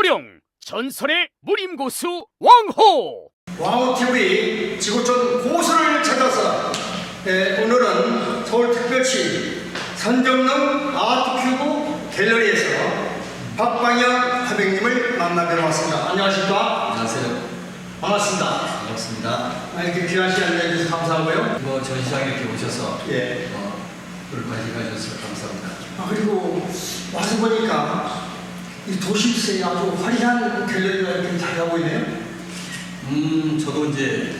호령 전설의 무림고수 왕호. 왕호TV 지구촌 고수를 찾아서 오늘은 서울특별시 선정릉 아트큐브 갤러리에서 박방현 화백님을 만나뵈러 왔습니다. 안녕하십니까? 안녕하세요. 반갑습니다. 반갑습니다. 이렇게 귀한 시간 내주셔서 감사하고요. 전시장에 이렇게 오셔서 예. 오늘 관심 가셔서 감사합니다. 그리고 와서 보니까 이 도시스에 아주 화려한 갤러리가 이렇게 자리하고 있네요. 저도 이제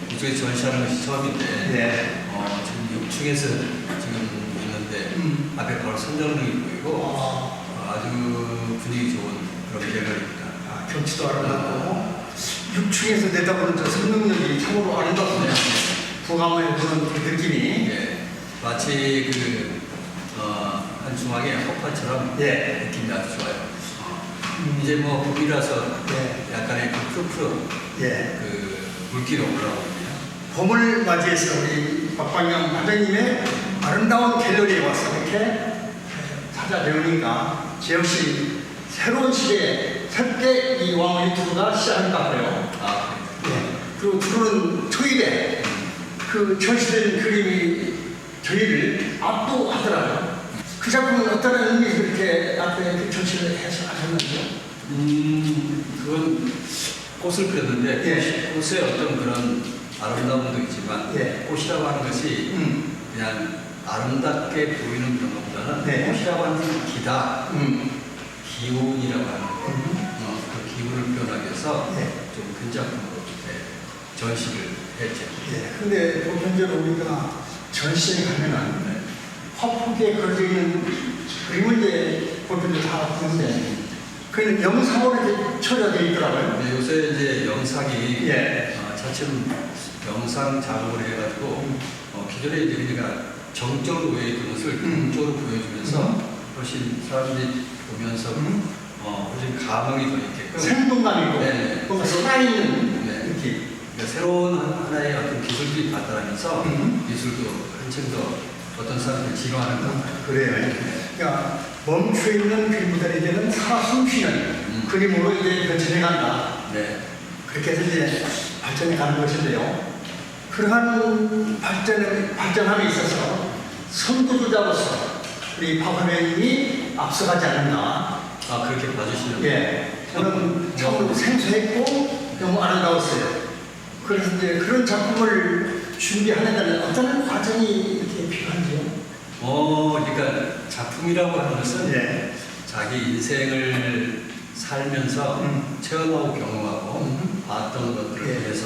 이쪽에 전시하는 것이 처음인데, 네. 지금 6층에서 지금 있는데, 앞에 바로 선정릉이 보이고, 아주 분위기 좋은 그런 갤러리입니다. 경치도 아름답고 6층에서 내다보는 저 선릉역이 참으로 아름답습니다. 부감을 보는 그 느낌이. 예. 마치 한 중앙의 허파처럼 느낌이 아주 좋아요. 이제 뭐 봄이라서 약간의 그 푸르푸르 그 물기가 올라오고 있네요. 봄을 맞이해서 우리 박방영 화백님의 아름다운 갤러리에 와서 이렇게 찾아뵈우니까 저 역시 새로운 시대에 새롭게 이 왕의 투어가 시작할 것 같아요. 그리고 투어는 초입에 그 전시된 그림이 저희를 압도하더라고요. 그 작품은 어떤 의미에서 그렇게 앞에 전시를 해서 하셨는지요? 그건 꽃을 그렸는데 꽃의 어떤 그런 아름다움도 있지만 꽃이라고 하는 것이 그냥 아름답게 보이는 그런 것보다는 꽃이라고 하는 기다, 기운이라고 하는 그 기운을 표현하기 위해서 좀 큰 작품으로 전시를 했죠. 근데 보편적으로 우리가 전시에 가면은 화폭에 걸려 있는 그림을 이제 보편적으로 다 보는데 그는 영상으로 이렇게 처리되어 있더라고요. 요새 이제 영상이 차츰 영상 작업을 해가지고 기존에 이제 우리가 정적으로 보여있던 것을 극적으로 보여주면서 훨씬 사람들이 보면서 훨씬 감흥이 더 있게끔 생동감이고 뭔가 살아있는 느낌. 그러니까 새로운 하나의 어떤 기술들이 발달하면서 미술도 한층 더 어떤 사람들이 진화하는 것 같아요. 그래요. 그러니까 멈춰있는 그림보다 이제는 살아 숨쉬는 그림으로 이제 변천해 간다. 그렇게 해서 이제 발전해 가는 것인데요. 그러한 발전함에 있어서 선두주자로서 우리 박화백님이 앞서가지 않았나. 그렇게 봐주시는 저는 참으로 생소했고 너무 아름다웠어요. 그래서 이제 그런 작품을 준비하는 데는 어떤 과정이 이렇게 필요한지요? 그러니까 작품이라고 하는 것은 자기 인생을 살면서 체험하고 경험하고 봤던 것들을 통해서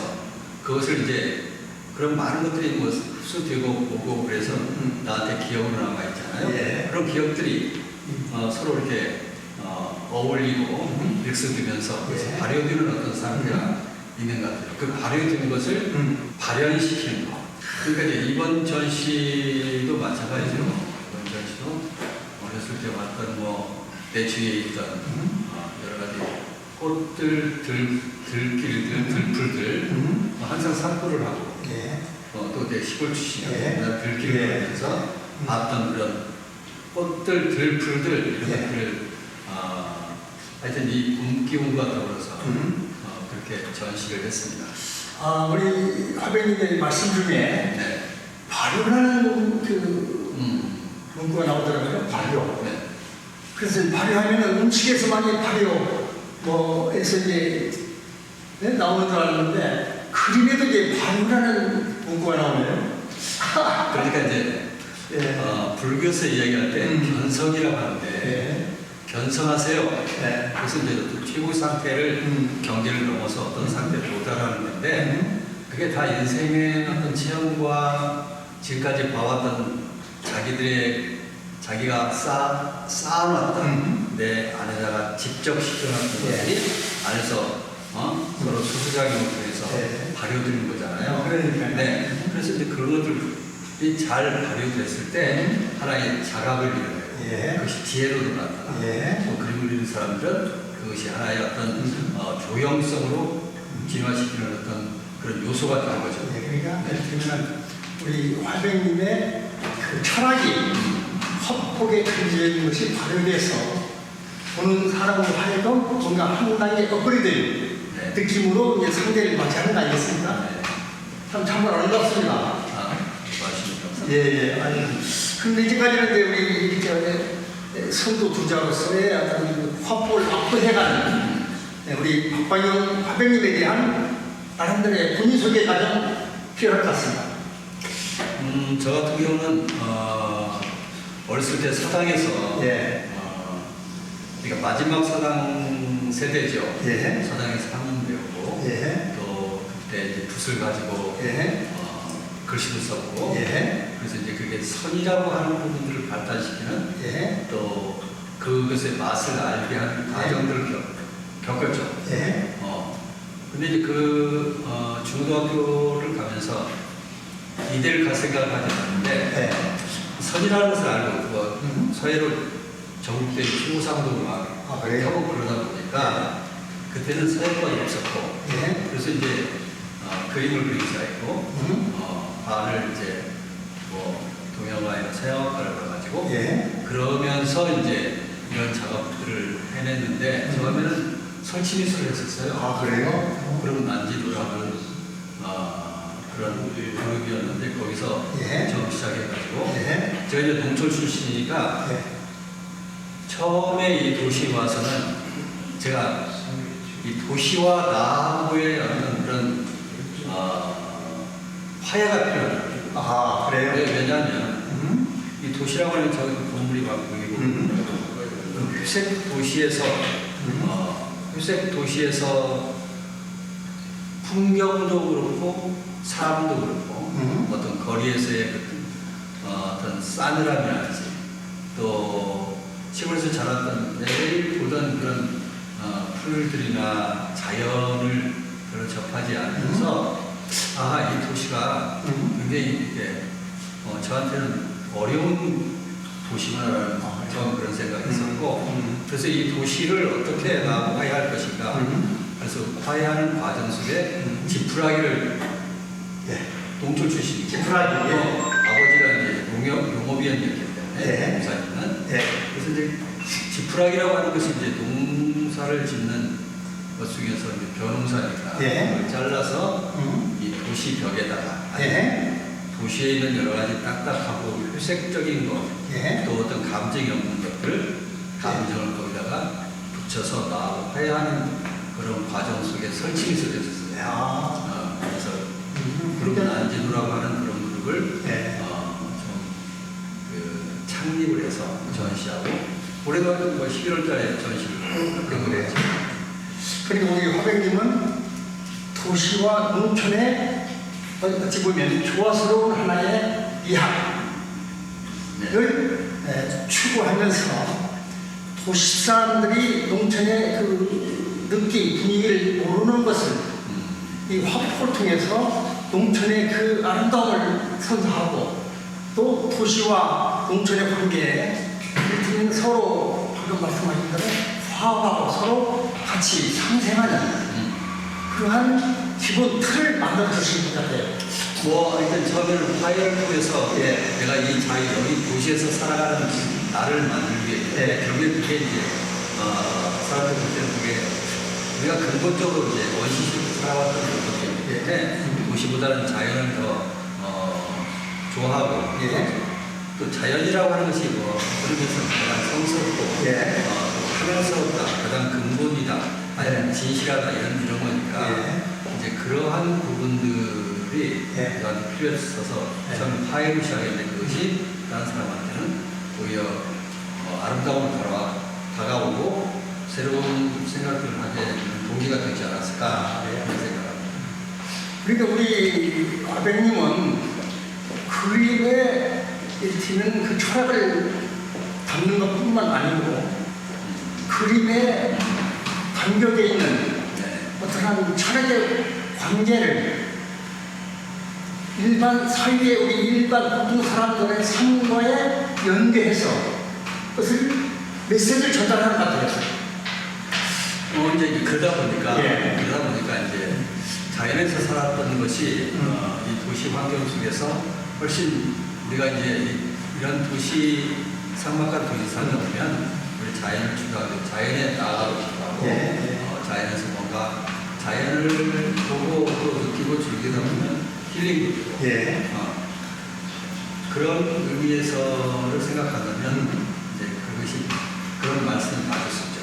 그것을 이제 그런 많은 것들이 뭐 흡수되고 보고 그래서 나한테 기억으로 남아있잖아요. 그런 기억들이 서로 이렇게 어울리고 믹스되면서 그래서 발효되는 어떤 상태가 있는 것 같아요. 그 발효되는 것을 발현시키는 거. 그러니까 이제 이번 전시도 마찬가지죠. 이번 전시도 어렸을 때 봤던 내 주위에 있던 여러 가지 꽃들, 들길들, 들풀들 항상 산보를 하고 또 내 시골 출신이고 들길을 하면서 봤던 그런 꽃들, 들풀들 이런 것들을 하여튼 이 봄 기운과 더불어서 그렇게 전시를 했습니다. 우리 화백님의 말씀 중에 발효라는 그 문구가 나오더라고요. 발효. 그래서 발효하면은 음식에서만이 발효에서 이제 나오는 줄 알았는데 그림에도 이제 발효라는 문구가 나오네요. 그러니까 이제 불교에서 이야기할 때 견성이라고 하는데 견성하세요. 그래서 이제 최고 상태를 경계를 넘어서 어떤 상태에 도달하는 건데 그게 다 인생의 어떤 체험과 지금까지 봐왔던 자기가 쌓아놨던 내 안에다가 직접 시켜놨던 것들이 안에서 서로 수수작용을 통해서 발효되는 거잖아요. 그래서 이제 그런 것들이 잘 발효됐을 때 하나의 자각을 이루어요. 그것이 지혜로도 나타나. 또 그림을 그리는 사람들은 그것이 하나의 어떤 조형성으로 진화시키는 어떤 그런 요소가 되는 거죠. 그러니까 그러면 우리 화백님의 그 철학이 화폭에 그려져 있는 것이 발효돼서 보는 사람으로 하여금 뭔가 한 단계 업그레이드 느낌으로 이제 상대를 맞이하는 거 아니겠습니까? 네. 정말 아름답습니다. 말씀이 예. 아니, 근데 이제까지는 이제 우리 이제 선도 두자로서의 어떤 화법을 확보해가는 우리 박방영 화백님에 대한 나름대로의 본인 소개 과정 필요할 것 같습니다. 저 같은 경우는 어렸을 때 사당에서 예. 그러니까 마지막 사당 세대죠. 예. 사당에서 학문배우고 예. 또 그때 이제 붓을 가지고 예. 글씨도 썼고 예. 그래서 이제 그게 선이라고 하는 부분들을 발달시키는 예. 또 그것의 맛을 알게 하는 과정들을 겪었죠. 예. 근데 이제 중고등학교를 가면서 이대를 갈 생각을 하지 않았는데 예. 선이라는 것을 알고 서해로 전국대 충무상도 막 그래요? 하고 그러다 보니까 그때는 서해권이 없었고 예. 그래서 이제 그림을 그리기 시작했고 발을 이제 뭐 동양화이나 서양화과를 가가지고 예. 그러면서 이제 이런 작업들을 해냈는데 처음에는 설치미술을 했었어요. 그래요? 그럼 난지도라는 그런 그룹이었는데 거기서 예. 처음 시작해가지고 예. 제가 이제 농촌 출신이니까 예. 처음에 이 도시에 와서는 제가 이 도시와 나하고의 어떤 그런 화해가 필요해요. 그래요? 왜냐하면 이 도시라고 하는 저기 건물이 막 보이고 그 회색 도시에서 회색 도시에서 풍경도 그렇고 사람도 그렇고 어떤 거리에서의 어떤 싸늘함이라든지 또 시골에서 자랐던 매일 보던 그런 풀들이나 자연을 별로 접하지 않으면서 이 도시가 굉장히 이렇게 저한테는 어려운 도시구나라는 처음 그런 생각이 있었고 그래서 이 도시를 어떻게 나하고 화해할 것인가 그래서 화해하는 과정 속에 지푸라기를 농촌 출신이고 지푸라기, 아버지가 이제 농업인이었기 때문에 농사짓는 그래서 이제 지푸라기라고 하는 것이 이제 농사를 짓는 것 중에서 이제 벼농사니까 그걸 잘라서 이 도시 벽에다가 도시에 있는 여러 가지 딱딱하고 회색적인 것, 또 어떤 감정이 없는 것들, 감정을 거기다가 붙여서 나하고 화해하는 그런 과정 속에 설치미술을 했었어요. 그래서 그룹 난지도라고 하는 그런 그룹을 창립을 해서 전시하고 올해도 11월 달에 전시를 그런 했죠. 그리고 우리 화백님은 도시와 농촌의 어찌 보면 조화스러운 하나의 이합을 추구하면서 도시 사람들이 농촌의 그 느낌, 분위기를 모르는 것을 이 화폭을 통해서 농촌의 그 아름다움을 선사하고 또 도시와 농촌의 관계에 이를테면 서로 방금 말씀하신 대로 화합하고 서로 같이 상생하는 그러한 기본 틀을 만들어 주신 것 같아요. 일단 처음에는 화해를 통해서 내가 여기 도시에서 살아가는 나를 만들기 위해 결국에 그게 이제 사람들 볼 때는 그게 우리가 근본적으로 이제 원시적으로 살아왔던 것이기 때문에 도시보다는 자연을 더 좋아하고 또 자연이라고 하는 것이 그런 데서 가장 성스럽고 사랑스럽다, 가장 근본이다, 아니면 진실하다 이런 거니까 이제 그러한 부분들이 저한테 필요했어서 처음 화해로 시작했는데 그것이 다른 사람한테는 오히려 아름다움을 다가오고 새로운 생각들을 하게 되는 동기가 되지 않았을까 그런 생각합니다. 그러니까 우리 아버님은 그림에 일티는 그 철학을 담는 것뿐만 아니고 그림에 담겨져 있는 어떠한 철학의 관계를 일반 사회의 우리 일반 보통 사람들의 삶과에 연계해서 그것을 메시지를 전달하는 것 같아요. 이제 그러다 보니까 이제 자연에서 살았던 것이 이 도시 환경 속에서 훨씬 우리가 이제 이런 도시 상막한 도시 살다 보면 우리 자연을 추구하고 자연에 나아가고 싶어하고 예. 자연에서 뭔가 자연을 보고 또 느끼고 즐기다 보면 힐링도 되고 예. 그런 의미에서를 생각한다면 이제 그것이 그런 말씀이 맞을 수 있죠.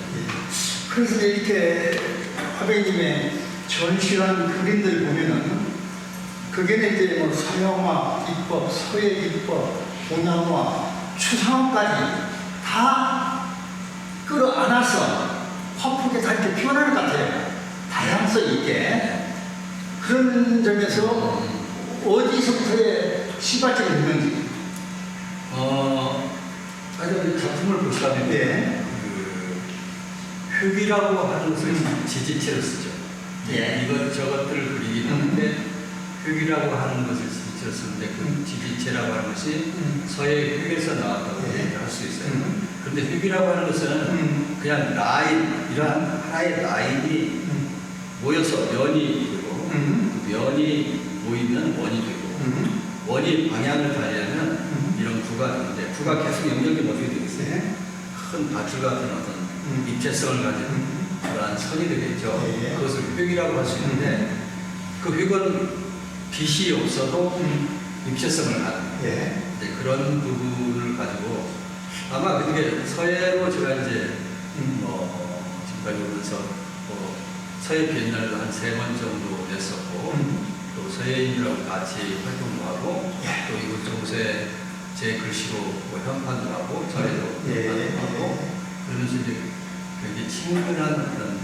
그래서 이렇게 화백님의 전시한 그림들 보면은 그게 이제 뭐 서양화 기법, 서예 기법, 동양화, 추상화까지 다 끌어안아서 화폭에 다 이렇게 표현하는 것 같아요. 다양성 있게. 그런 점에서 어디서부터의 시발점이 있는지. 아니, 우리 작품을 보시다면 네. 그 흙이라고 하는 것을 지지체로 쓰죠. 예. 이것저것들을 그리긴 하는데 흙이라고 하는 것을 지지체로 쓰는데 그 지지체라고 하는 것이 서예 흙에서 나왔다고 얘기를 할 수 있어요. 그런데 흙이라고 하는 것은 그냥 라인, 이러한 하나의 라인이 모여서 면이 되고 그 면이 모이면 원이 되고 원이 방향을 달리하면 이런 구가 되는데 구가 계속 연결되면 어떻게 되겠어요? 큰 밧줄 같은 어떤 입체성을 가진 그러한 선이 되겠죠. 예. 그것을 획이라고 할 수 있는데 그 획은 빛이 없어도 입체성을 가진 예. 이제 그런 부분을 가지고 아마 그게 서예로 제가 이제 지금까지 오면서 서예 비엔날도 한 3번 정도 냈었고 또 서예인들하고 같이 활동도 하고 또 이곳저곳에 제 글씨로 현판도 하고 저에도 현판도 하고 그러면서 이제 굉장히 친근한 그런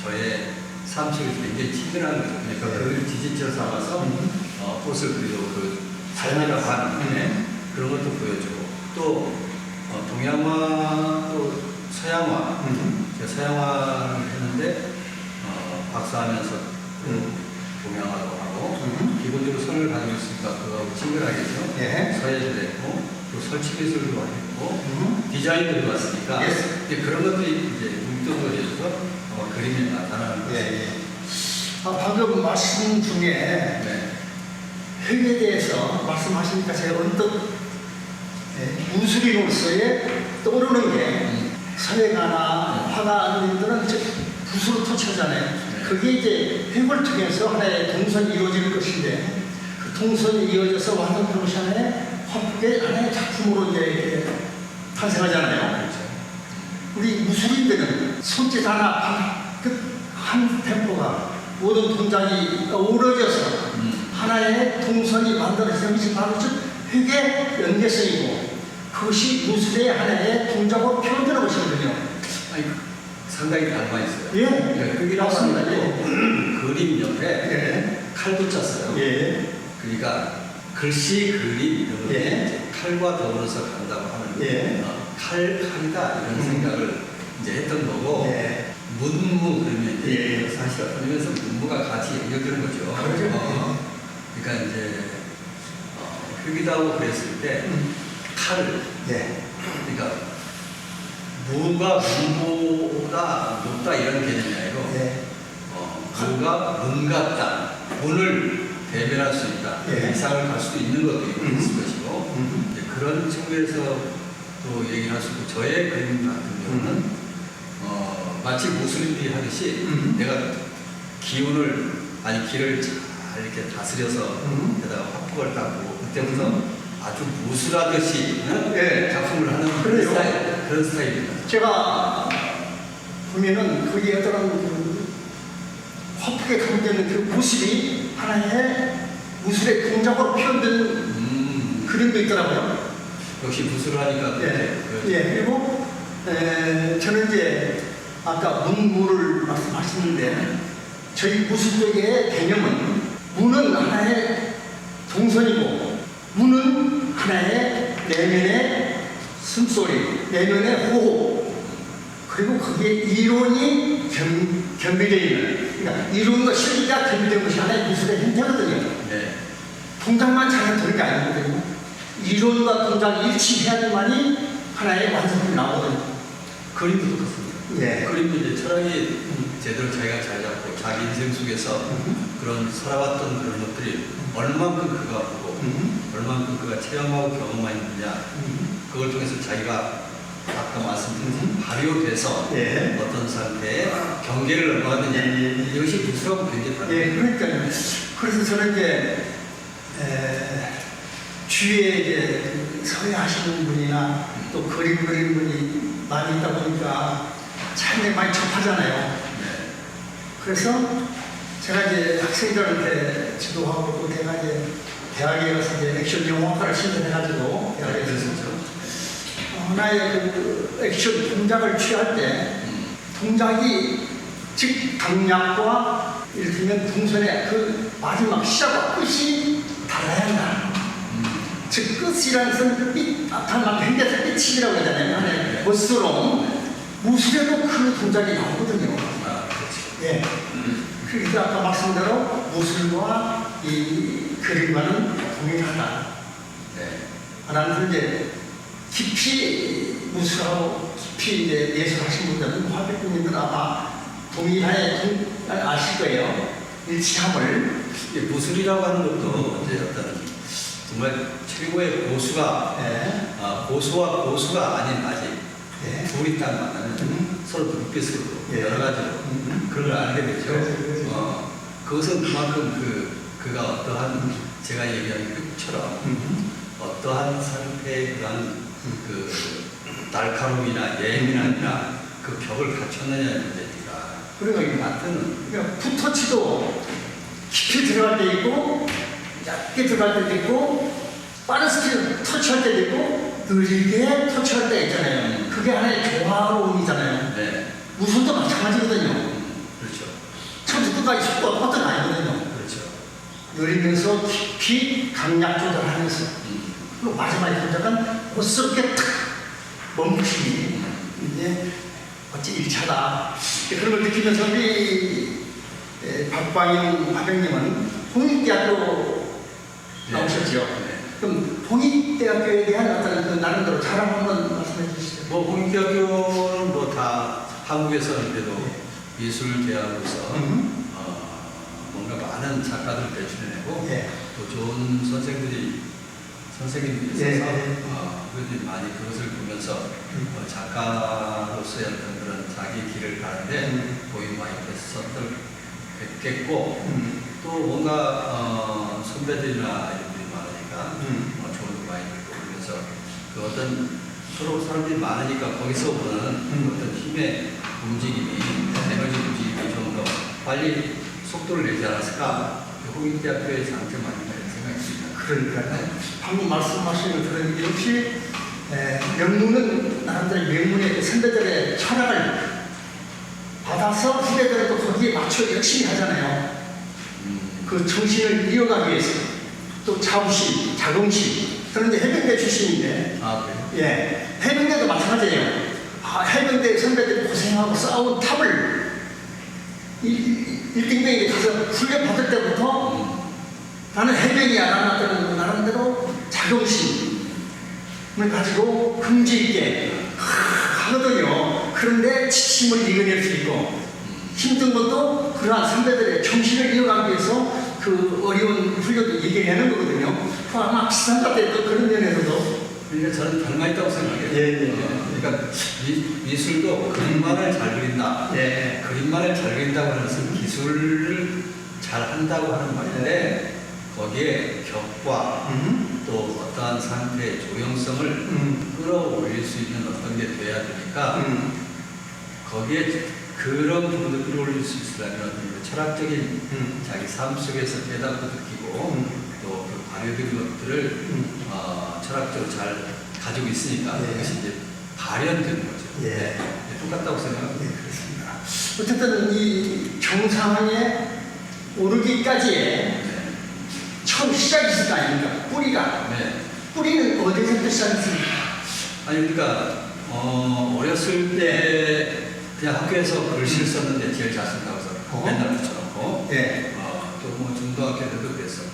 저의 삶 속에서 굉장히 친근한 거죠. 그러니까 그걸 지지체로 삼아서 꽃을 그리고 그 삶이라고 하는 그런 것도 보여주고 또 동양화 또 서양화 제가 서양화를 했는데 박사하면서 동양화도 하고 기본적으로 선을 가지고 있으니까 그거하고 친근하겠죠. 예. 서예도 했고 또 설치미술도 했고 디자인도 해봤으니까 이제 그런 것들이 이제 뭉뚱그려 있어서 그림에 나타나는 거죠. 예. 방금 말씀 중에 네. 획에 대해서 말씀하시니까 제가 언뜻 무술인으로서의 떠오르는 게 서예가나 화가님들은 이제 붓으로 터치하잖아요. 그게 이제 획을 통해서 하나의 동선이 이루어지는 것인데 그 동선이 이어져서 완성되는 것이 하나의 화폭의 하나의 작품으로 이제 탄생하잖아요. 그렇죠. 우리 무술인들은 손짓 하나 한 템포가 모든 동작이 어우러져서 하나의 동선이 만들어지는 것이 바로 획의 연계성이고 그것이 무술의 하나의 동작으로 표현되는 것이거든요. 아니, 상당히 닮아 있어요. 예. 흙이라고 하는 맞습니다. 것도 그림 옆에 예. 칼 붙였어요. 예. 그러니까 글씨, 그림 이런 거 예. 칼과 더불어서 간다고 하는 예. 칼이다 이런 생각을 이제 했던 거고 예. 문무 그러면 이제 예. 사실 그러면서 문무가 같이 연결되는 거죠. 그렇죠. 그러니까 이제 흙이다고 그랬을 때 칼을 예. 그러니까 무가 문보다 높다 이런 개념이 아니고 예. 무가 문 같다 문을 대변할 수 있다 예. 이상을 갈 수도 있는 것도 있을 것이고 이제 그런 측면에서 또 얘기를 할 수 있고 저의 그림 같은 경우는 마치 무술인들이 하듯이 내가 기운을 아니 길을 잘 이렇게 다스려서 게다가 화폭을 닦고 그때부터 아주 무술하듯이 예. 작품을 하는 그래요. 그런 스타일입니다. 제가 보면은 거기에 어떤 그 화폭에 감겨있는 그 모습이 하나의 무술의 동작으로 표현된 그림도 있더라고요. 역시 무술을 하니까 예. 그, 예. 그리고 저는 이제 아까 문무를 말씀하셨는데 저희 무술 쪽의 개념은 무는 하나의 동선이고 무는 하나의 내면의 숨소리, 내면의 호흡 그리고 거기에 이론이 겸비되어 있는 그러니까 이론과 실기가 겸비된 것이 하나의 무술의 형태거든요. 네. 동작만 잘 되는 게 아니거든요. 이론과 동작이 일치해야지만이 하나의 완성품이 나오거든요. 그림도 똑같습니다. 예. 그림도 이제 철학이 제대로 자기가 잘 잡고 자기 인생 속에서 그런 살아왔던 그런 것들이 얼만큼 그가 보고 얼만큼 그가 체험하고 경험했느냐 그걸 통해서 자기가 아까 말씀드린 발효돼서 예. 어떤 상태에 경계를 넘어가느냐 이것이 무술하고 굉장히 다릅니다. 예, 그러니까요. 그래서 저는 이제 주위에 이제 그 서예하시는 분이나 또 그림 그리는 분이 많이 있다 보니까 참 많이 접하잖아요. 네. 그래서 제가 이제 학생들한테 지도하고 또 내가 이제 대학에 가서 이제 액션 영화과를 신청해가지고 대학에 그래서 가서 하나의 그 액션 동작을 취할 때 동작이 즉 강약과 이를테면 동선의 그 마지막 시작과 끝이 달라야 한다. 즉 끝이라는 것은 빛, 아까 현대사 끝이라고 하잖아요. 하나의 멋스러운 무술에도 그 동작이 나오거든요. 아, 그렇죠. 예. 그래서 아까 말씀대로 무술과 이 그림과는 동일하다. 네. 라는 이제 깊이 무술하고 깊이 이제 예술하신 분들은 화백군님들 아마 동일하게 아실 거예요. 일치함을. 무술이라고 하는 것도 이제 어떤 정말 최고의 고수가 예. 고수와 고수가 아닌 아직 예. 둘이 딱 만나면 서로 눈빛으로 예. 여러 가지로 그걸 알게 되죠. 그렇죠. 그것은 그만큼 그가 어떠한 제가 얘기한 끝처럼 어떠한 상태의 그런 그 날카로움이나 예민함이나 그 벽을 갖췄느냐는 문제니까. 그러니까 나한테는 그러니까 풋터치도 깊이 들어갈 때 있고 얇게 들어갈 때도 있고 빠른 스피드 터치할 때도 있고 느리게 터치할 때 있잖아요. 그게 하나의 조화로움이잖아요. 네. 무술도 마찬가지거든요. 그렇죠. 처음부터 끝까지 속도가 뻗어가 아니거든요. 그렇죠. 느리면서 깊이 강약 조절하면서 그리고 마지막에 동작은 멋스럽게 탁 멈춤이 이제 어찌 일차다. 그런 걸 느끼면서 우리 박광영 화백님은 홍익대학교 나오셨죠. 네. 그럼 홍익대학교에 대한 어떤 그 나름대로 자랑 한번 말씀해 주시죠. 뭐 홍익대학교는 뭐 다 한국에서는 그래도 미술대학으로서 뭔가 많은 작가들 배출해내고 예. 또 좋은 선생님들이 있어서 예. 그들이 많이 그것을 보면서 작가로서의 어떤 그런 자기 길을 가는데 도움이 많이 됐겠고 또 뭔가 선배들이나 이런 분이 많으니까 좋은 거 많이 듣고 그러면서 그 어떤 서로 사람들이 많으니까 거기서 보는 어떤 힘의 움직임이 에너지 움직임이 좀 더 빨리 속도를 내지 않았을까 홍익대학교의 장점 아닌가 이런 생각이 듭니다. 그러니까요. 방금 말씀하신 걸 들으니 역시 명문은 나름대로 명문의 선배들의 철학을 받아서 후배들도 거기에 맞춰 열심히 하잖아요. 그 정신을 이어가기 위해서 또 자부심, 자긍심. 저는 이제 해병대 출신인데 아, 그래요? 예, 해병대도 마찬가지예요. 해병대 선배들이 고생하고 싸운 탑을 1등병이 가서 훈련 받을 때부터 나는 해병이야 라는 어떤 나름대로 자긍심을 가지고 긍지 있게 하거든요. 그런데 지침을 이겨낼 수 있고 힘든 것도 그러한 선배들의 정신을 이어가기 위해서 그 어려운 훈련도 이겨내는 거거든요. 아마 비슷한 것 같아요. 또 그런 면에서도. 그러니까 저는 별거 있다고 생각해요. 예. 그러니까 미술도 그림만을 잘 그린다. 예. 그림만을 잘 그린다고 하는 것은 기술을 잘 한다고 하는 말인데 거기에 격과 또 어떠한 상태의 조형성을 끌어올릴 수 있는 어떤 게 돼야 되니까 거기에 그런 부분을 끌어올릴 수 있으려면 어떤 그 철학적인 자기 삶 속에서 깨닫고 느끼고 또 그 발효된 것들을 철학적으로 잘 가지고 있으니까 예. 그것이 이제 발현되는 거죠. 예. 네, 똑같다고 생각합니다. 네, 그렇습니다. 어쨌든 이 정상에 오르기까지의 네. 처음 시작이 있을 거 아닙니까? 뿌리가. 네. 뿌리는 어디서부터 시작했습니까? 아니 그러니까 어렸을 때 그냥 학교에서 글씨를 썼는데 제일 잘 쓴다고 해서 맨날 붙여놓고 네. 또 뭐 중고등학교 때도 그랬었고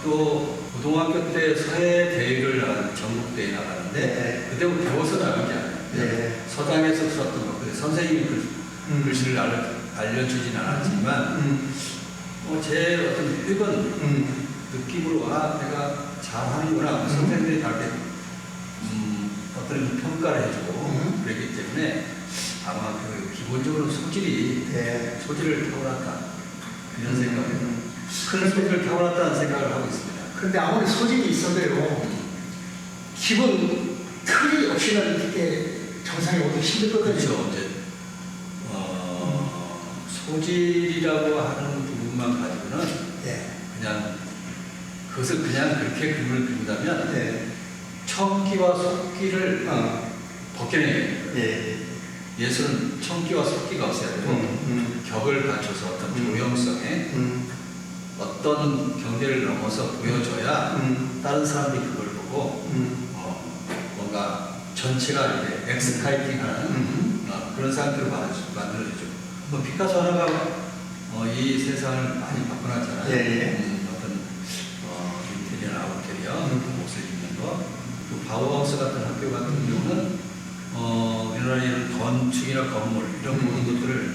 또 고등학교 때 서예 대회를 나가는 전국대회 나가는데 네. 그때부터 배워서 나간 게 아니에요. 네. 서당에서 썼던 거. 근데 선생님이 글씨를 알려주진 않았지만 제 어떤 느낌으로 내가 잘하는구나. 선생님들이 다르게 어떤 평가를 해주고 그랬기 때문에 아마 그 기본적으로 소질을 타고났다 이런 생각이에요. 큰 소질을 타고났다는 생각을 하고 있습니다. 그런데 아무리 소질이 있어도요, 기본 틀이 없이는 이렇게 정상에 오기 힘들거든요. 그렇죠. 이제 소질이라고 하는 부분만 가지고는 예. 그냥 그것을 그냥 그렇게 그림을 그린다면 예. 청기와 속기를 벗겨내야 돼요. 예. 예술은 청기와 속기가 없어야 되고 격을 갖춰서 어떤 조형성에 어떤 경계를 넘어서 보여줘야 다른 사람들이 그걸 보고 뭔가 전체가 이렇게 엑스카이팅하는 그런 상태로 만들어주죠. 뭐 피카소 하나가 이 세상을 많이 바꿔놨잖아요. 어떤 인테리어나 아웃테리어, 옷을 입는 거. 또 바우하우스 같은 학교 같은 경우는 우리나라의 이런 건축이나 건물 이런 모든 것들을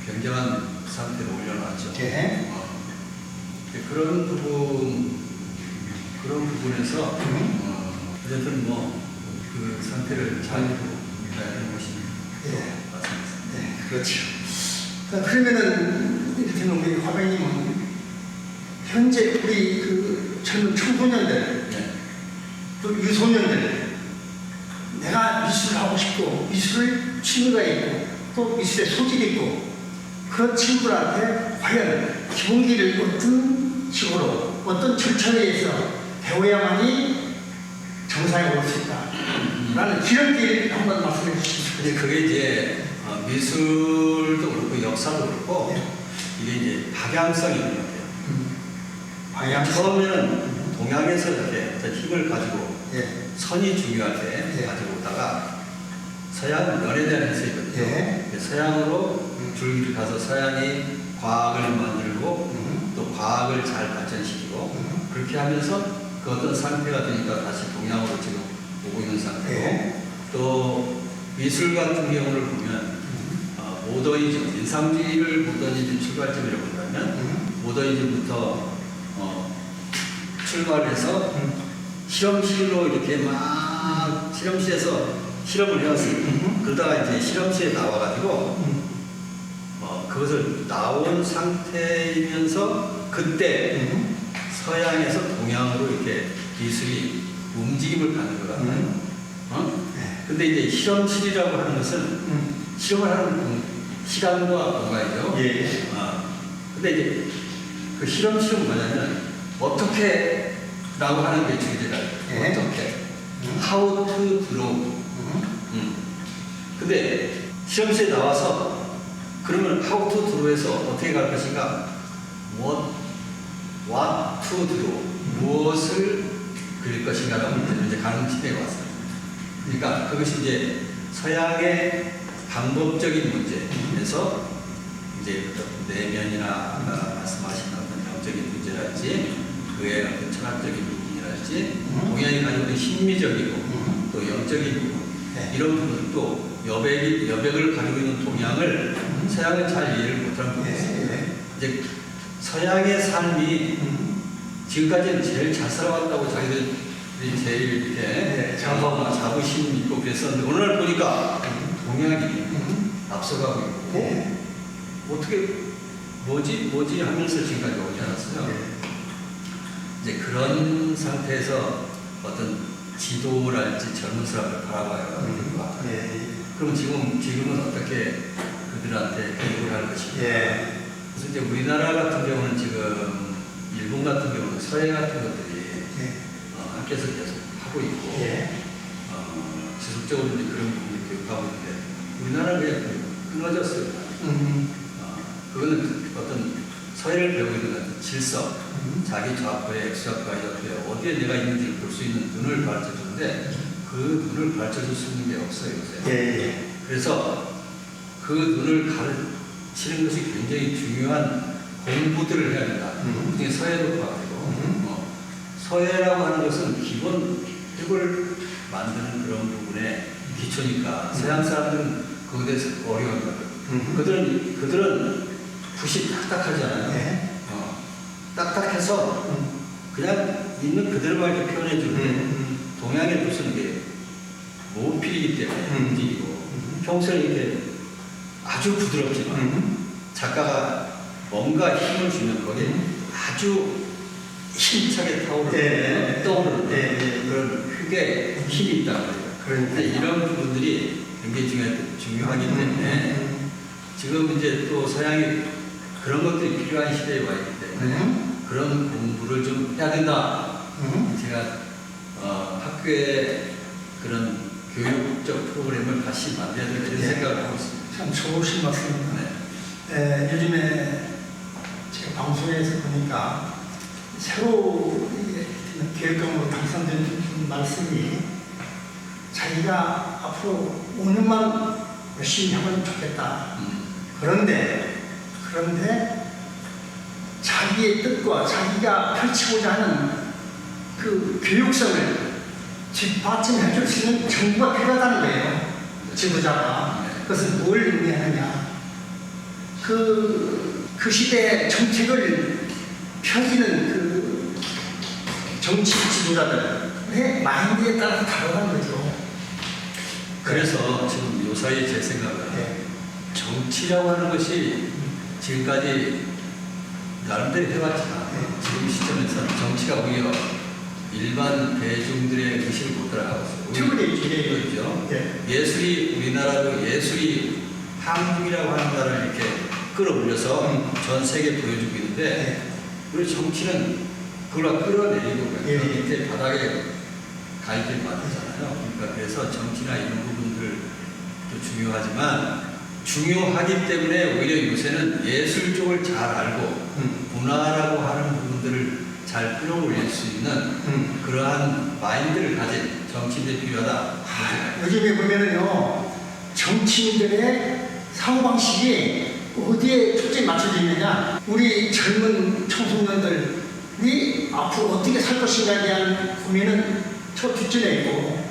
굉장한 상태로 올려놨죠. 예. 그런 부분에서 어쨌든 뭐 그 상태를 잘 가야 되는 것이 맞습니다. 네, 그렇죠. 그러면은 이를테면 우리 화백님은 현재 우리 그 젊은 청소년들, 또 유소년들, 내가 미술을 하고 싶고 미술 취미가 있고 또 미술에 소질이 있고 그런 친구들한테 과연 기본기를 어떤 식으로 어떤 절차에 의해서 배워야만이 정상에 올 수 있다라는 기름길 한번 말씀해 주시죠. 근데 그게 이제 미술도 그렇고 역사도 그렇고 이게 이제 방향성이 있는 것 같아요. 방향성. 처음에는 동양에서 이렇게 어떤 힘을 가지고 선이 중요할 때 가지고 오다가 서양 면에 대한 해석이거든요. 서양으로 줄기를 가서 서양이 과학을 만들고 또 과학을 잘 발전시키고 그렇게 하면서 그 어떤 상태가 되니까 다시 동양으로 지금 오고 있는 상태고 또 미술 같은 경우를 보면 모더니즘, 인상주의를 모더니즘 출발점이라고 한다면 모더니즘부터 출발해서 실험실로 이렇게 막 실험실에서 실험을 해왔어요. 그러다가 이제 실험실에 나와가지고 그것을 나온 상태이면서 그때 서양에서 동양으로 이렇게 기술이 움직임을 갖는 것 같아요. 근데 이제 실험실이라고 하는 것은 실험을 하는 시간과 공간이죠. 근데 이제 그 실험실은 뭐냐면 어떻게 라고 하는 게 주제가 어떻게 how to draw. 근데 실험실에 나와서 그러면 how to draw에서 어떻게 갈 것인가? what to draw. 무엇을 그릴 것인가라고 이제 가능성에 왔어요. 그러니까 그것이 이제 서양의 방법적인 문제에서 이제 내면이나 아까 말씀하신 어떤 영적인 문제랄지 그의 어떤 철학적인 부분이랄지 동양이 가지고 있는 심미적이고 또 영적인 부분 이런 부분도 여백을 가지고 있는 동양을 서양은 잘 이해를 못하는 부분이 있습니다. 이제 서양의 삶이 지금까지는 제일 잘 살아왔다고 자기들이 제일 이렇게 자부심 있고 그랬었는데 오늘 보니까 동양이 앞서가고 있고 어떻게 뭐지 하면서 지금까지 오지 않았어요. 이제 그런 상태에서 어떤 지도랄지 젊은 사람을 바라봐야 되는 것 같아요. 그럼 지금은 어떻게 그들한테 교육을 할 것인가. 그래서 이제 우리나라 같은 경우는 지금 일본 같은 경우는 서예 같은 것들이 학교에서 계속 하고 있고 지속적으로 이제 그런 부분을 교육하고 있는데 우리나라는 그냥 끊어졌어요. 그거는 어떤 서예를 배우고 있는 어떤 질서, 자기 좌표에 X좌표, Y좌표에 어디에 내가 있는지를 볼 수 있는 눈을 가르쳐주는데 그 눈을 가르쳐줄 수 있는 게 없어요, 요새. 그래서 그 눈을 가르치는 것이 굉장히 중요한 공부들을 해야 된다. 특히 서예도 그렇고 서예라고 하는 것은 기본 획을 만드는 그런 부분의 기초니까 서양 사람들은 그거에 대해서 어려운 거예요. 그들은 붓이 딱딱하잖아요. 딱딱해서 그냥 있는 그대로만 이렇게 표현해 주는데 동양의 붓은 이게 보필이기 때문에 움직이고 평소에 이렇게 아주 부드럽지만 작가가 뭔가 힘을 주면 거기에 아주 힘차게 타오르는 떠오르는 그런 크게 힘이 있다는 거예요. 그런데 이런 부분들이 굉장히 중요하기 때문에 지금 이제 또 서양이 그런 것들이 필요한 시대에 와 있기 때문에 그런 공부를 좀 해야 된다. 제가 학교에 그런 교육적 프로그램을 다시 만들어야 된다 이런 생각을 하고 있습니다. 참 좋으신 말씀입니다. 요즘에 제가 방송에서 보니까 새로 교육감으로 당선된 말씀이 자기가 앞으로 5년만 열심히 하면 좋겠다. 그런데 자기의 뜻과 자기가 펼치고자 하는 그 교육성을 뒷받침해 줄 수 있는 정부가 필요하다는 거예요. 지도자가. 그것은 뭘 의미하느냐. 그 시대의 정책을 펴지는 그 정치 지도자들의 마인드에 따라서 다르다는 거죠. 그래서 지금 요사이 제 생각은 정치라고 하는 것이 지금까지 나름대로 해왔지만 지금 시점에서는 정치가 오히려 일반 대중들의 의식을 못 따라가고 있어요. 그렇죠. 예술이 우리나라로 예술이 한국이라고 하는 나라를 이렇게 끌어올려서 전 세계에 보여주고 있는데 우리 정치는 그걸 끌어내리고 밑에 바닥에 갈길 만들잖아요. 그러니까 그래서 정치나 이런 부분들도 중요하지만 중요하기 때문에 오히려 요새는 예술 쪽을 잘 알고 문화라고 하는 부분들을 잘 끌어올릴 수 있는 그러한 마인드를 가진 정치인들이 필요하다. 요즘에 보면은요, 정치인들의 사고방식이 어디에 초점이 맞춰져 있느냐, 우리 젊은 청소년들이 앞으로 어떻게 살 것인가에 대한 고민은 저 뒷전에 있고,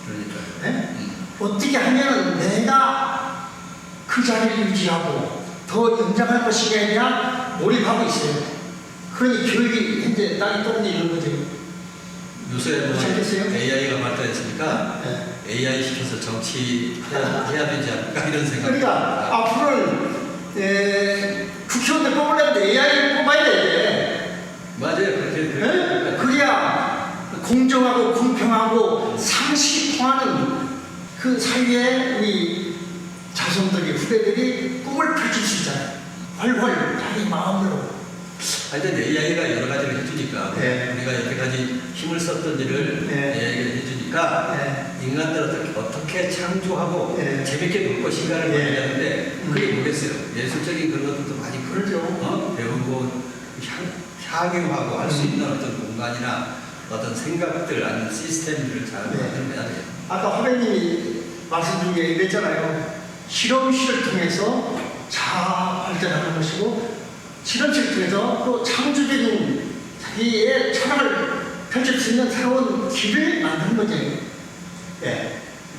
그러니까요. 어떻게 하면 내가 그 자리를 유지하고 더 연장할 것인가에 대한 몰입하고 있어요. 그러니 교육이 현재 땅에 떨어져 있는 거죠. 요새 뭐 잘됐어요? AI가 발달했으니까 AI 시켜서 정치 해야 되지 않을까 이런 생각이 그러니까 앞으로는 국회의원들 뽑으려면 AI를 뽑아야 돼. 맞아요. 그렇게 그래야 공정하고 공평하고 상식이 통하는 그 사회에 우리 자손들이 후대들이 꿈을 펼칠 수 있잖아요. 활활 자기 마음으로. 하여튼 AI가 여러 가지를 해주니까 우리가 여태까지 힘을 썼던 일을 AI가 해주니까 인간들 어떻게 창조하고 재밌게 놀 것인가를 말하는데 그게 뭐겠어요. 예술적인 그런 것들도 많이 그러죠. 배우고 향유하고 할 수 있는 어떤 공간이나 어떤 생각들 아니면 시스템들을 잘 만들어내야 돼요. 아까 화배님이 말씀 중에 이랬잖아요. 실험실을 통해서 자아 발전하는 것이고 실험실을 통해서 또 창조적인 자기의 철학을 펼칠 수 있는 새로운 길을 만드는 거죠.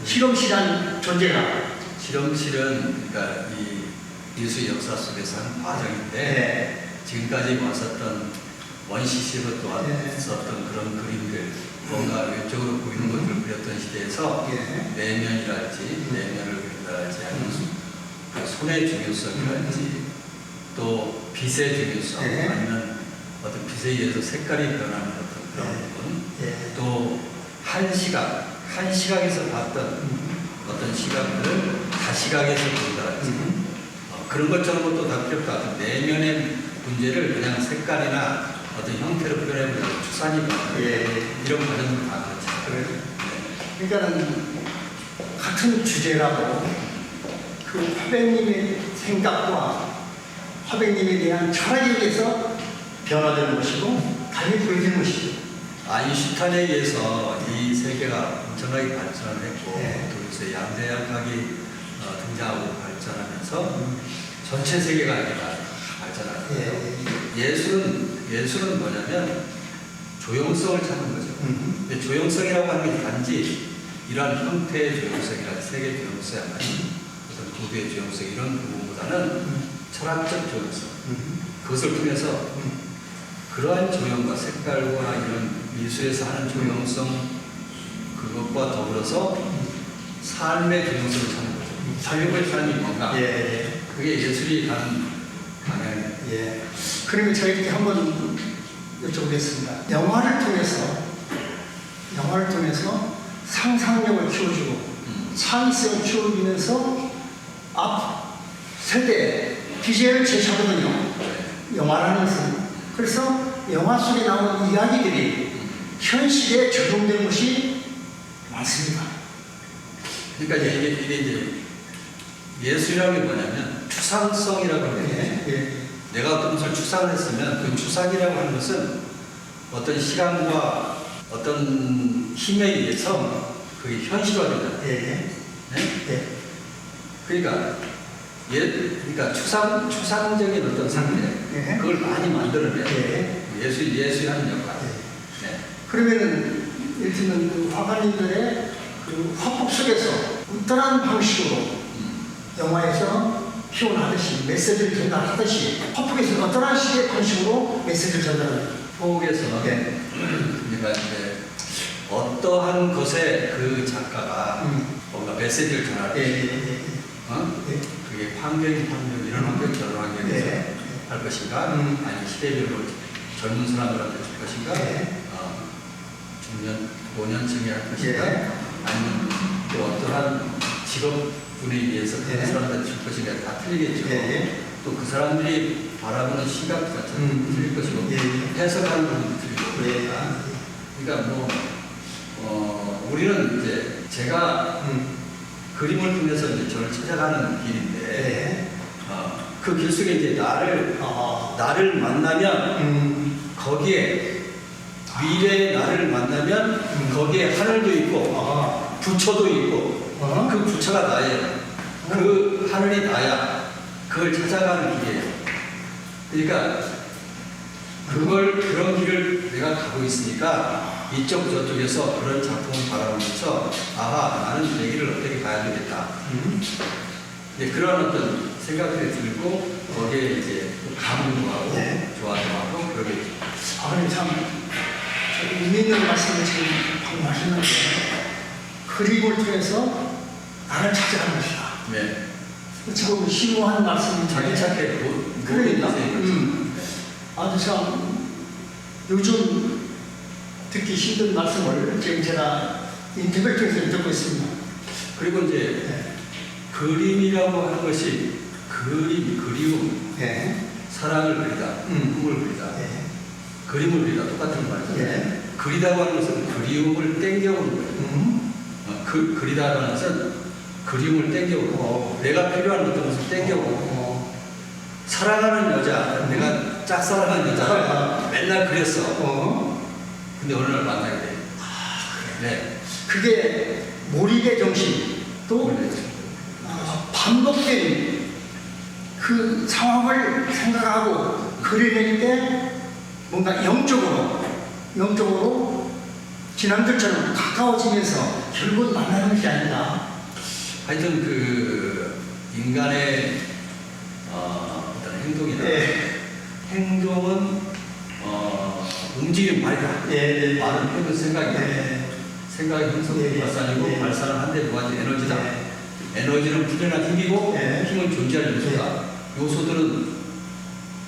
실험실이라는 존재가. 실험실은 그러니까 이 예술 역사 속에서 한 과정인데 지금까지 왔었던 원시시로 또 왔었던 그런 그림들 뭔가 외적으로 보이는 것들을 그렸던 시대에서 내면이랄지 내면을 그린다랄지 아니면 손의 중요성이랄지 또 빛의 중요성 아니면 어떤 빛에 의해서 색깔이 변하는 어떤 그런 부분 또 한 시각에서 봤던 어떤 시각들을 다시각에서 본다랄지 그런 것처럼 또 다 필요 없다. 내면의 문제를 그냥 색깔이나 어떤 형태로 표현해보면 추산이 이런 과정을 다 그렇죠. 그러니까는 같은 주제라도 그 화백님의 생각과 화백님에 대한 철학에 의해서 변화되는 것이고 달리 보여지는 것이죠. 아인슈타인에 의해서 이 세계가 엄청나게 발전을 했고 또 이제 양자역학이 등장하고 발전하면서 전체 세계가 이렇게 발전하는 거예요. 예술은 뭐냐면 조형성을 찾는 거죠. 근데 조형성이라고 하는 게 단지 이러한 형태의 조형성이나 색의 조형성, 어떤 구도의 조형성 이런 부분보다는 철학적 조형성. 그것을 통해서 그러한 조형과 색깔과 이런 미술에서 하는 조형성 그것과 더불어서 삶의 경영성을 찾는 거죠. 삶의 삶이 뭔가. 예. 그게 예술이 가는 방향이에요. 예. 그러면 제가 이렇게 한번 여쭤보겠습니다. 영화를 통해서 상상력을 키워주고 창의성을 키워주면서 앞 세대 기재를 제시하거든요. 영화라는 것은. 그래서 영화 속에 나오는 이야기들이 현실에 적용되는 것이 많습니다. 그러니까 이게 이제 예술이라는 게 뭐냐면 추상성이라고 하는데 내가 어떤 것을 추상을 했으면 그 추상이라고 하는 것은 어떤 시간과 어떤 힘에 의해서 그게 현실화된다. 그러니까 그러니까 추상적인 어떤 상태 그걸 많이 만들어내야 돼. 예술이 하는 역할. 네. 그러면은 예를 들면 그 화가님들의 그 화법 속에서 어떠한 방식으로 영화에서 표현하듯이 메시지를 전달하듯이 화법에서 어떠한 식의 방식으로 메시지를 전달합니다. 포옥에서 그러니까 이제 어떠한 것에 그 작가가 뭔가 메시지를 전할 그게 환경 이런 환경 결혼 환경에서 할 것인가 아니면 시대별로 젊은 사람들한테 줄 것인가 중년 노년층에 할 것인가 아니면 또 어떠한 직업군에 의해서 그 사람들한테 줄 것인가 다 틀리겠죠. 또 그 사람들이 바라보는 시각 자체는 틀릴 것이고 해석하는 부분도 틀릴 거니까 그러니까 우리는 이제 제가 그림을 통해서 이제 저를 찾아가는 길인데 그 길 속에 이제 나를 만나면 거기에 미래의 나를 만나면 거기에 하늘도 있고 부처도 있고 그 부처가 나예요. 그 하늘이 나야. 그걸 찾아가는 길이에요. 그러니까 그런 길을 내가 가고 있으니까 이쪽 저쪽에서 그런 작품을 바라보면서 나는 내 길을 어떻게 가야 되겠다. 이제 그런 어떤 생각들이 들고 거기에 이제 감동도 하고 좋아도 하고 그러겠죠. 그럼 참 의미 있는 말씀을 지금 방금 하셨는데 그림을 통해서 나를 찾아가는 것이다. 네. 지금 심오한 말씀인데 자기 찾게 그러니까 아주 참 요즘 듣기 힘든 말씀을 지금 제가 인터뷰를 통해서 듣고 있습니다. 그리고 이제 그림이라고 하는 것이 그리움, 사랑을 그리다, 꿈을 그리다, 그림을 그리다 똑같은 말이죠. 그리다고 하는 것은 그리움을 땡겨오는 거예요. 그리다고 하는 것은 그림을 땡겨오고 내가 필요한 어떤 것을 땡겨오고 사랑하는 여자, 내가 짝사랑하는 여자를 맨날 그렸어. 근데 어느 날 만나게 돼. 네. 그게 몰입의 정신 또 반복된 그 상황을 생각하고 그려낼 때 뭔가 영적으로 지난들처럼 가까워지면서 결국 만나는 것이 아닌가. 하여튼 그 인간의 어떤 행동이나 행동은 움직이는 말이다. 말은 표현 생각이다. 생각이 형성된 발산이고 발산은 한데 무한히 에너지다. 에너지는 부전한 힘이고 힘은 존재할 요소다. 요소들은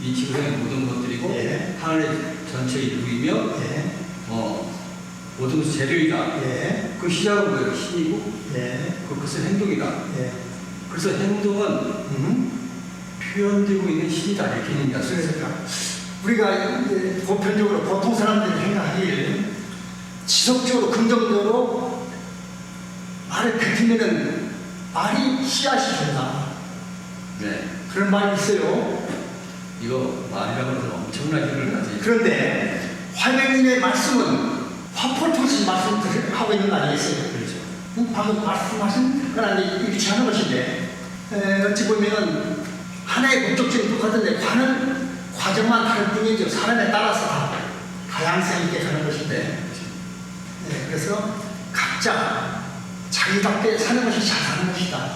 이 지구상의 모든 것들이고 하늘의 전체의 일부이며 모든 것은 재료이다. 그 시작은 뭐예요? 신이고 그것은 행동이다. 그래서 행동은 표현되고 있는 신이다. 이렇게 얘기할 수 있습니다. 우리가 이제 보편적으로 보통 사람들이 생각하기에 지속적으로 긍정적으로 말을 뱉으면은 말이 씨앗이 된다. 그런 말이 있어요. 이거 말이라고 해서 엄청난 힘을 가지. 그런데 화백님의 말씀은 화포를 통해서 말씀을 하고 있는 거 아니겠어요? 그렇죠. 방금 말씀하신 건 아니 일치하는 것인데 어찌 보면은 하나의 목적점이 똑같은데 가는 과정만 다를 뿐이죠. 사람에 따라서 다 다양성 있게 가는 것인데 그래서 각자 자기답게 사는 것이 잘 사는 것이다.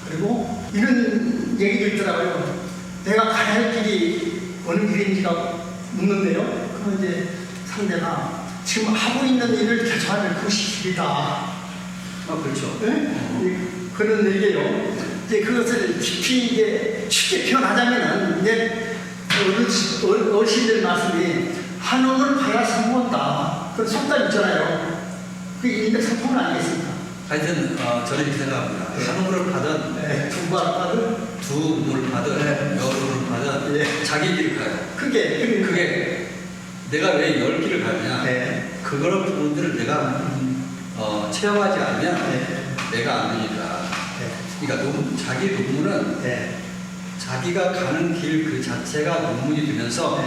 그리고 이런 얘기도 있더라고요. 내가 가야 할 길이 어느 길인지가 묻는데요. 그러면 이제 상대가 지금 하고 있는 일을 개선하면 그것이 길이다. 그렇죠. 그런 얘기예요. 이제 그것을 깊이 이제 쉽게 표현하자면은 이제 어르신들 말씀이 한옥을 봐야 성공한다. 그런 속담 있잖아요. 그게 인백상품 아니겠습니까? 하여튼 저는 이렇게 생각합니다. 한우를 받은 두발 받은 두물 받은 여름을 받은 자기 길을 가요. 그게 내가 왜 10길을 가느냐. 그거는 부분들을 내가 체험하지 않으면 내가 안 되니까. 그러니까 자기 논문은 자기가 가는 길 그 자체가 논문이 되면서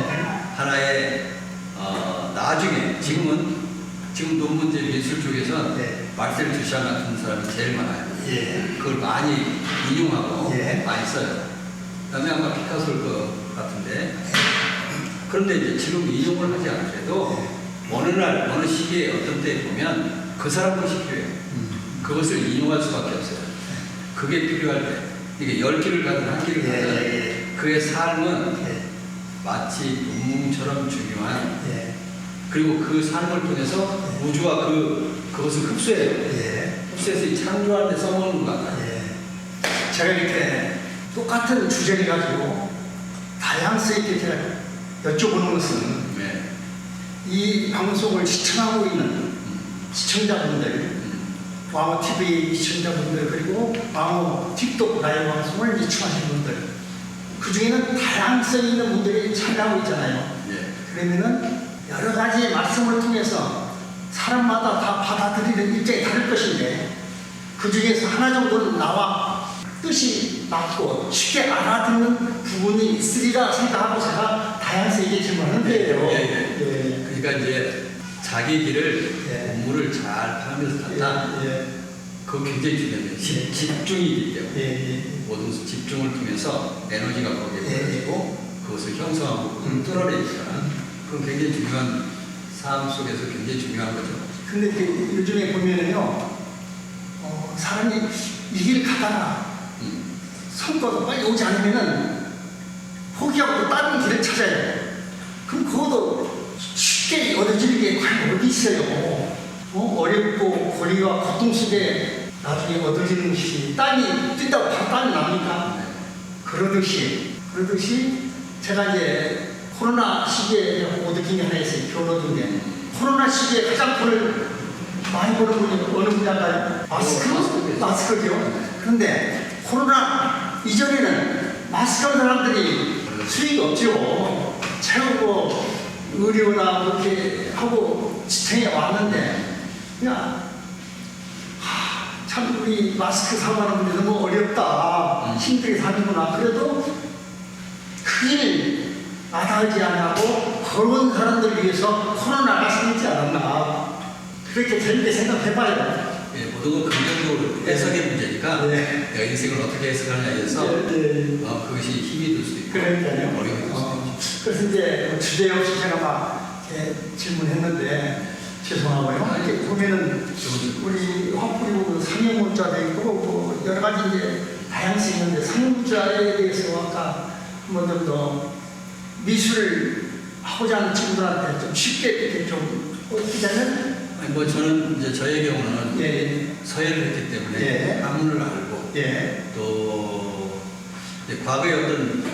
하나의 나중에 지금 논문제 미술 쪽에서 말셀 두샹 같은 사람이 제일 많아요. 그걸 많이 인용하고 많이 써요. 그다음에 아마 피카소일 것 같은데. 그런데 이제 지금 인용을 하지 않더라도 어느 날 어느 시기에 어떤 때 보면 그 사람 것이 필요해요. 그것을 인용할 수밖에 없어요. 그게 필요할 때 이게 10길을 가든 한 길을 가든 그의 삶은 마치 논문처럼 중요한 그리고 그 삶을 통해서 우주가 그것을 흡수해요. 흡수해서 이 창조할 때 써먹는 것 같아요. 제가 이렇게 똑같은 주제를 가지고 다양성 있게 제가 여쭤보는 것은 이 방송을 시청하고 있는 시청자분들, 왕호 TV 시청자분들 그리고 왕호 틱톡 라이브 방송을 시청하시는 분들 그 중에는 다양성 있는 분들이 참여하고 있잖아요. 그러면은 여러 가지 말씀을 통해서 사람마다 다 받아들이는 입장이 다를 것인데 그 중에서 하나 정도는 나와 뜻이 맞고 쉽게 알아듣는 부분이 있으리라 생각하고 제가 다양성 있게 질문하는 거예요. 그러니까 이제 자기 길을 공부를 잘 하면서 갔다. 그거 굉장히 중요해요. 집중이기 때문에 모든 것을 집중을 통해서 에너지가 거기에 보여지고 그것을 형성하고 뚫어내니까 그건 굉장히 중요한 삶 속에서 굉장히 중요한 거죠. 근데 요즘에 보면은요, 사람이 이 길 가다가 성과가 빨리 오지 않으면은 포기하고 다른 길을 찾아야 돼요. 그럼 그것도 쉽게 얻어지는 게 과연 어디 있어요? 어렵고 고리와 고통 속에 나중에 얻어지는 것이 땀이 뛴다고 바로 땀이 납니까? 그러듯이 제가 이제 코로나 시기에 보고 느낀 게 하나 있어요. 결론 중에 코로나 시기에 가장 돈을 많이 버는 분이 어느 분야인가요? 마스크죠. 그런데 코로나 이전에는 마스크 하는 사람들이 수익이 없죠. 최고 의료나 그렇게 하고 지탱해 왔는데 그냥 참 우리 마스크 사고하는 분들 너무 어렵다. 힘들게 사는구나. 그래도 그 길 마다하지 않고 걸어온 사람들 위해서 코로나가 생기지 않았나. 그렇게 재밌게 생각해봐요. 모든 건 긍정적으로 해석의 문제니까 내가 인생을 어떻게 해석하느냐에서 그것이 힘이 될 수도 있고 그러니까요. 어려움이 될 수도 있고. 그래서 이제 주제 없이 제가 막 질문했는데 죄송하고요. 이렇게 보면은 우리 화풀이고 상형문자도 있고 뭐 여러 가지 이제 다양성이 있는데 상형문자에 대해서 아까 한 번 좀 더 미술을 하고자 하는 친구들한테 좀 쉽게 이렇게 좀 보자면 뭐 저는 이제 저의 경우는 서예를 했기 때문에 한문을 알고 또 이제 과거의 어떤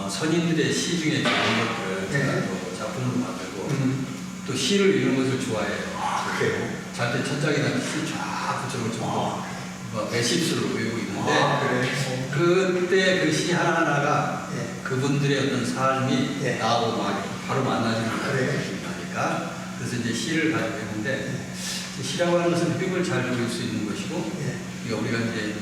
선인들의 시 중에 그런 것들을 제가 또 작품으로 만들고 또 시를 읽는 것을 좋아해요. 그래요? 잘 때 천장에다 시 쫙 붙여놓을 정도 매십수를 외우고 있는데 그때 그 시 하나하나가 그분들의 어떤 삶이 나하고 바로 만나지는 거니까 그래서 이제 시를 가지고 했는데 시라고 하는 것은 획을 잘 그릴 수 있는 것이고 우리가 이제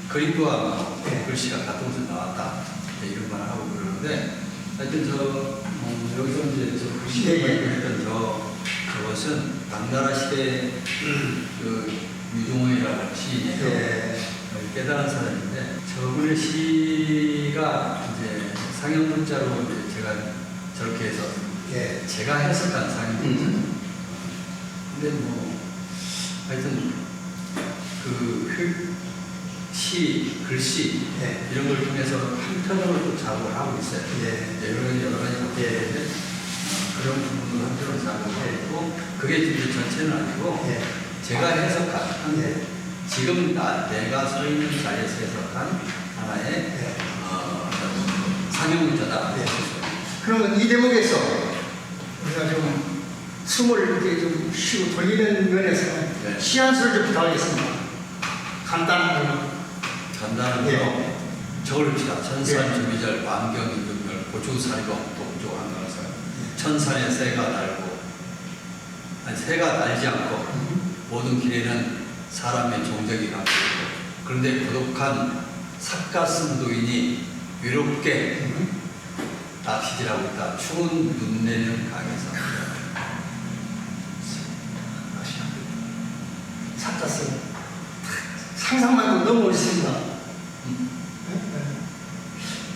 그림과 글씨가 같은 곳에 나왔다 이런 말을 하고 그러는데 하여튼 여기서 이제 저 글씨를 했던 저것은 당나라 시대 그 유동호이라는 시인이에요. 깨달은 사람인데 저분의 시가 이제 상형문자로 이제 제가 저렇게 해서 제가 해석한 상형문자. 근데 뭐 하여튼 그 시, 글씨 이런 걸 통해서 한편으로 또 작업을 하고 있어요. 여러 가지 바뀌는데 그런 부분을 한편으로 작업을 했고 그게 이제 전체는 아니고 제가 해석한 예. 지금 내가 서 있는 자리에서 해석한 하나의 어떤 상용문자다. 예. 그러면 이 대목에서 우리가 좀 숨을 이렇게 좀 쉬고 돌리는 면에서 네. 시안수를 좀 부탁하겠습니다. 간단한 거. 간단한 거 예. 저걸 봅시다. 천산 주미절 만경인금열 고추살검 독조 한가서 천산에 새가 날고 아니 새가 날지 않고 모든 길에는 사람의 종적이 갖고 있고 그런데 고독한 삿가슴도인이 외롭게 납치질하고 있다. 추운 눈 내는 강에서 삿갓을 상상만 해도 너무 멋있습니다.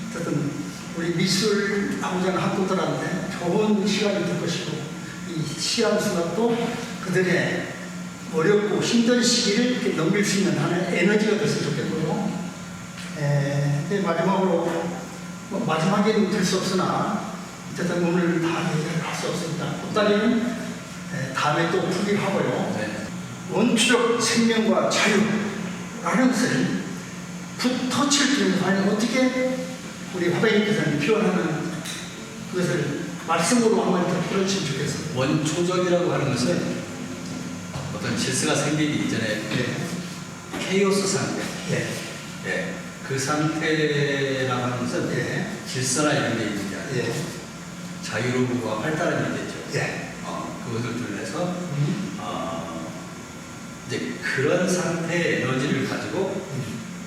어쨌든 우리 미술하고자 하는 학도들한테 좋은 시간이 될 것이고 이 시안수가 또 그들의 어렵고 힘든 시기를 이렇게 넘길 수 있는 하나의 에너지가 됐으면 좋겠고요. 마지막으로 마지막에는 될 수 없으나 어쨌든 오늘 다 얘기를 할 수 없습니다. 꽃다리는 다음에 또 풀기를 하고요. 네. 원초적 생명과 자유라는 것을 붓터치를 통해서 과연 어떻게 우리 화백님께서는 표현하는 그것을 말씀으로 한번 더 풀어주시면 좋겠습니다. 원초적이라고 하는 것은 어떤 질서가 생기기 이전에 케이오스 상태. 예. 그 상태라고 하는 것은 질서나 이런 게 있는 게 아니고 자유로움과 활달함이 되죠. 그것을 둘러서 이제 그런 상태의 에너지를 가지고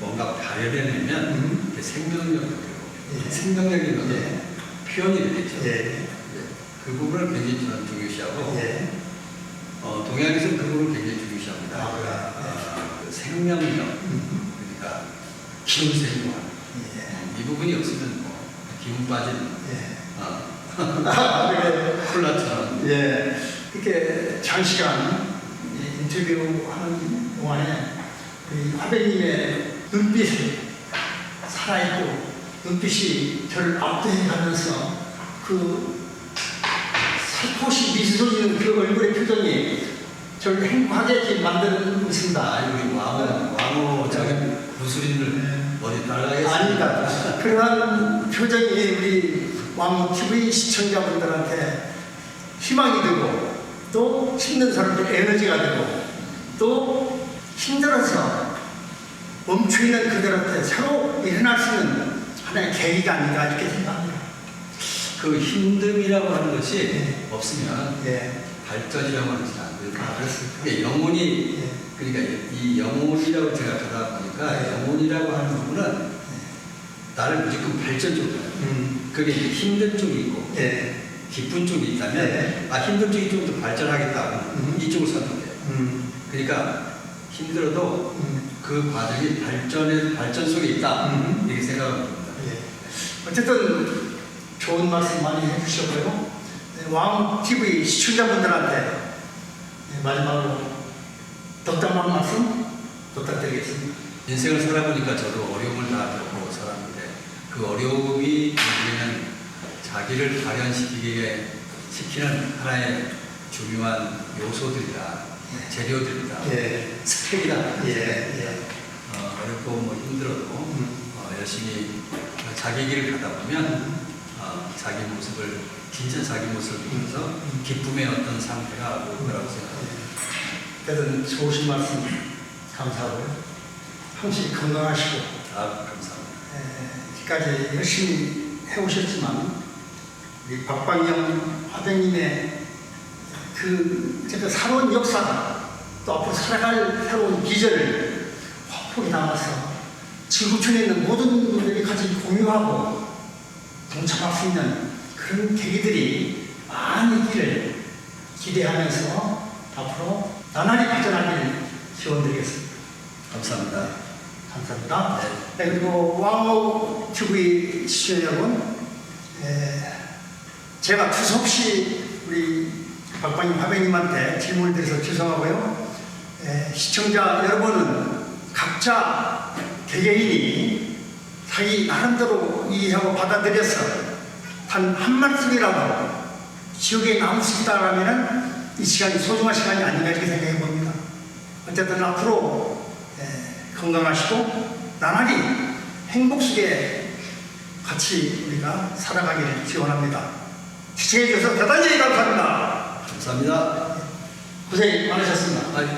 뭔가 발현해내면 생명력이 되고 생명력이 어떤 표현이 되죠. 그 부분을 굉장히 저는 중요시하고 동양에서는 그 부분을 굉장히 중요시합니다. 그 생명력 그러니까 기운 생활 이 부분이 없으면 뭐 기운 빠진 콜라처럼 이렇게 장시간 인터뷰하는 동안에 우리 화백님의 눈빛이 살아있고 눈빛이 저를 압도해 가면서 그 살포시 미소 지는 그 얼굴의 표정이 저를 행복하게 만드는 것입니다. 우리 왕호 저기 구슬인을 어디 달라겠습니까? 아닙니다. 그러한 표정이 우리 왕TV 시청자분들한테 희망이 되고 또 힘든 사람들 에너지가 되고 또 힘들어서 멈춰있는 그들한테 새로 일어날 수 있는 하나의 계기가 아닌가 이렇게 생각합니다. 그 힘듦이라고 하는 것이 없으면 예. 발전이라고 하는 것이 안 돼요. 그렇습니까? 그러니까 영혼이 그러니까 이 영혼이라고 생각하다 보니까 영혼이라고 하는 부분은 나를 무조건 발전 쪽으로 그게 이제 힘든 쪽이 있고 기쁜 쪽이 있다면 힘든 쪽이 좀 더 발전하겠다 이쪽을 선택해요. 그러니까 힘들어도 그 과정이 발전 속에 있다 이렇게 생각합니다. 어쨌든 좋은 말씀 많이 해주셨고요. 왕TV 시청자분들한테 마지막으로 덕담한 말씀 부탁드리겠습니다. 인생을 살아보니까 저도 어려움을 다 겪고 살았는데 그 어려움이 우리는 자기를 발현시키게 시키는 하나의 중요한 요소들이다, 재료들이다, 스펙이다. 어렵고 뭐 힘들어도 열심히 자기 길을 가다 보면 자기 모습을 진짜 자기 모습을 보면서 기쁨의 어떤 상태가 올 거라고 생각합니다. 그래도 좋으신 말씀 감사하고요. 항상 건강하시고 감사합니다. 지금까지 열심히 해오셨지만 우리 박방영 화백님의 그 새로운 역사가 또 앞으로 살아갈 새로운 비전을 확실히 담아서 지구촌에 있는 모든 분들이 같이 공유하고 동참할 수 있는 그런 계기들이 많이 있기를 기대하면서 앞으로 나날이 발전하기를 기원드리겠습니다. 감사합니다. 감사합니다. 그리고 왕호TV 시청자 여러분, 제가 두서없이 우리 박방님 화백님한테 질문을 드려서 죄송하고요. 시청자 여러분은 각자 개개인이 자기 나름대로 이해하고 받아들여서 단 한 말씀이라도 기억에 남을 수 있다면 이 시간이 소중한 시간이 아닌가 이렇게 생각해 봅니다. 어쨌든 앞으로 건강하시고 나날이 행복 속에 같이 우리가 살아가기를 기원합니다. 시청해 주셔서 대단히 감사합니다. 감사합니다. 고생 많으셨습니다. 아니,